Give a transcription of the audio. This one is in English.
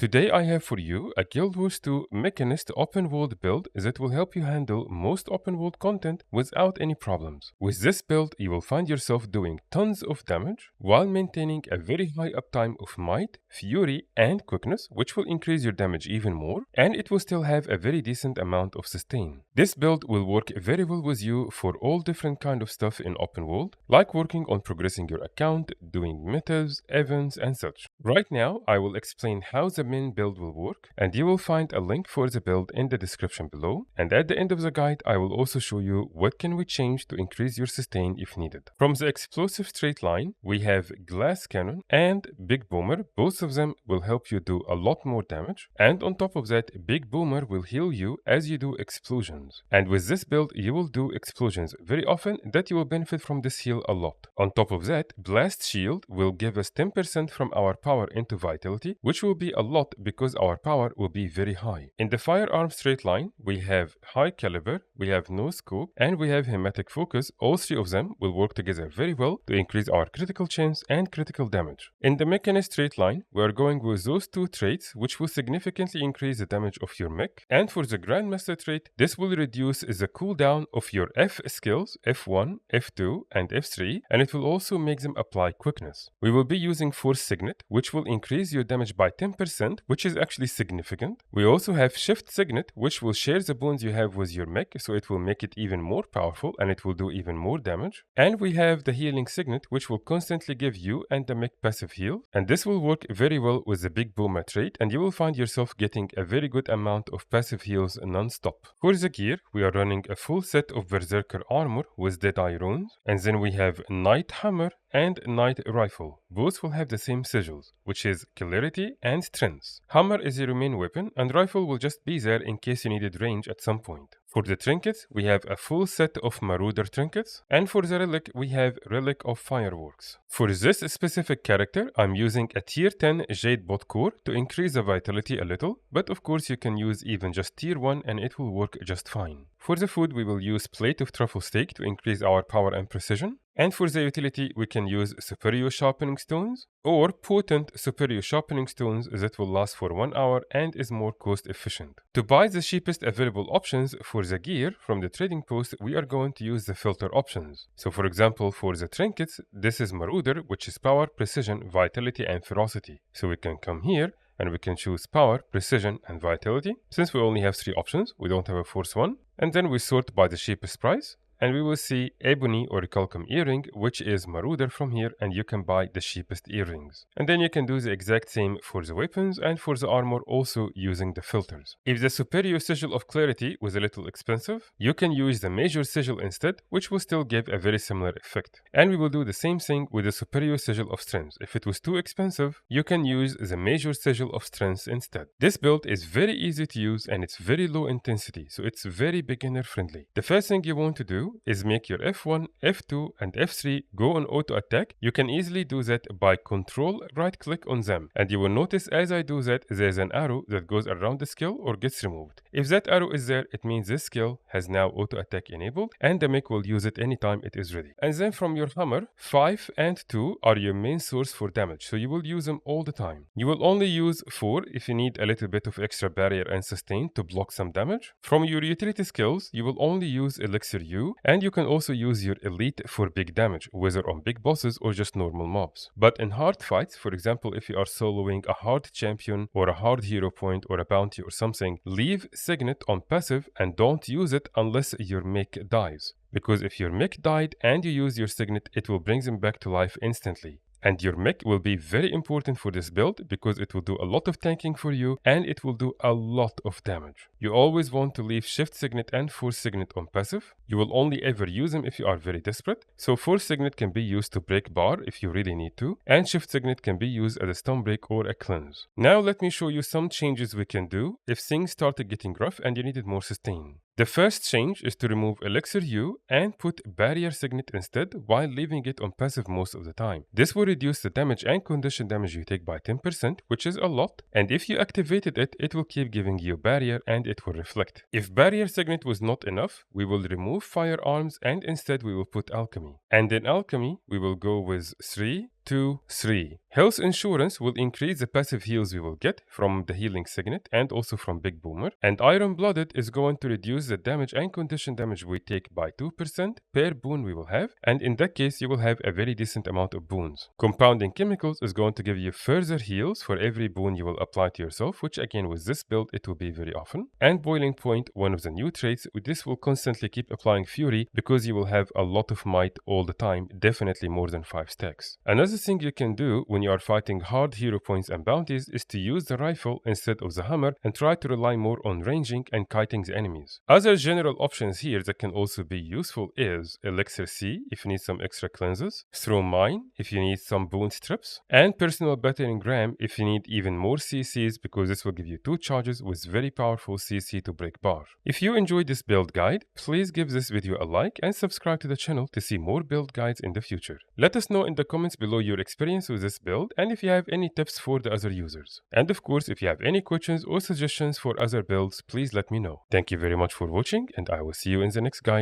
Today I have for you a GW2 Mechanist open world build that will help you handle most open world content without any problems. With this build, you will find yourself doing tons of damage while maintaining a very high uptime of might, fury, and quickness, which will increase your damage even more, and it will still have a very decent amount of sustain. This build will work very well with you for all different kind of stuff in open world, like working on progressing your account, doing metas, events, and such. Right now, I will explain how the main build will work, and you will find a link for the build in the description below. And at the end of the guide, I will also show you what can we change to increase your sustain if needed. From the explosive straight line, we have glass cannon and big boomer. Both of them will help you do a lot more damage. And on top of that, big boomer will heal you as you do explosions. And with this build, you will do explosions very often that you will benefit from this heal a lot. On top of that, blast shield will give us 10% from our power into vitality, which will be a lot because our power will be very high. In the firearm straight line, we have high caliber, we have no scope, and we have hematic focus. All three of them will work together very well to increase our critical chance and critical damage. In the mechanist straight line, we are going with those two traits, which will significantly increase the damage of your mech. And for the grandmaster trait, this will reduce the cooldown of your F skills, F1, F2, and F3, and it will also make them apply quickness. We will be using force signet, which will increase your damage by 10%, which is actually significant. We also have shift signet, which will share the boons you have with your mech, so it will make it even more powerful and it will do even more damage. And we have the healing signet, which will constantly give you and the mech passive heal, and this will work very well with the big boomer trait, and you will find yourself getting a very good amount of passive heals non-stop. For the gear, we are running a full set of berserker armor with deadeye runes, and then we have knight hammer and knight rifle. Both will have the same sigils, which is celerity and strength. Hammer is your main weapon, and rifle will just be there in case you needed range at some point. For the trinkets, we have a full set of marauder trinkets, and for the relic, we have relic of fireworks. For this specific character, I'm using a tier 10 jade bot core to increase the vitality a little, but of course you can use even just tier 1 and it will work just fine. For the food, we will use plate of truffle steak to increase our power and precision. And for the utility, we can use superior sharpening stones or potent superior sharpening stones that will last for 1 hour and is more cost efficient. To buy the cheapest available options for the gear from the trading post, we are going to use the filter options. So for example, for the trinkets, this is Marauder, which is power, precision, vitality, and ferocity. So we can come here and we can choose power, precision, and vitality. Since we only have 3 options, we don't have a fourth one. And then we sort by the cheapest price. And we will see ebony or calcum earring, which is marauder from here, and you can buy the cheapest earrings. And then you can do the exact same for the weapons and for the armor, also using the filters. If the superior sigil of clarity was a little expensive, you can use the major sigil instead, which will still give a very similar effect. And we will do the same thing with the superior sigil of strength. If it was too expensive, you can use the major sigil of strength instead. This build is very easy to use and it's very low intensity, so it's very beginner friendly. The first thing you want to do is make your F1, F2, and F3 go on auto attack. You can easily do that by control right click on them, and you will notice as I do that there's an arrow that goes around the skill or gets removed. If that arrow is there, it means this skill has now auto attack enabled and the mech will use it anytime it is ready. And then from your hammer, 5 and 2 are your main source for damage, so you will use them all the time. You will only use 4 if you need a little bit of extra barrier and sustain to block some damage. From your utility skills, you will only use elixir U, and you can also use your elite for big damage, whether on big bosses or just normal mobs. But in hard fights, for example, if you are soloing a hard champion or a hard hero point or a bounty or something, leave signet on passive and don't use it unless your mech dies. Because if your mech died and you use your signet, it will bring them back to life instantly. And your mech will be very important for this build because it will do a lot of tanking for you and it will do a lot of damage. You always want to leave shift signet and force signet on passive. You will only ever use them if you are very desperate. So force signet can be used to break bar if you really need to, and shift signet can be used as a stun break or a cleanse. Now let me show you some changes we can do if things started getting rough and you needed more sustain. The first change is to remove elixir U and put barrier signet instead while leaving it on passive most of the time. This will reduce the damage and condition damage you take by 10%, which is a lot, and if you activated it, it will keep giving you barrier and it will reflect. If barrier signet was not enough, we will remove firearms and instead we will put alchemy. And in alchemy, we will go with 3, 2, 3. Health insurance will increase the passive heals we will get from the healing signet and also from Big Boomer. And Iron Blooded is going to reduce the damage and condition damage we take by 2% per boon we will have. And in that case, you will have a very decent amount of boons. Compounding Chemicals is going to give you further heals for every boon you will apply to yourself, which again with this build it will be very often. And Boiling Point, one of the new traits, this will constantly keep applying Fury because you will have a lot of might all the time, definitely more than 5 stacks. Another thing you can do when you are fighting hard hero points and bounties is to use the rifle instead of the hammer and try to rely more on ranging and kiting the enemies. Other general options here that can also be useful is Elixir C if you need some extra cleanses, Throw Mine if you need some boon strips, and Personal Battering Ram if you need even more CCs because this will give you 2 charges with very powerful CC to break bar. If you enjoyed this build guide, please give this video a like and subscribe to the channel to see more build guides in the future. Let us know in the comments below your experience with this build and if you have any tips for the other users. And of course, if you have any questions or suggestions for other builds, please let me know. Thank you very much for watching and I will see you in the next guide.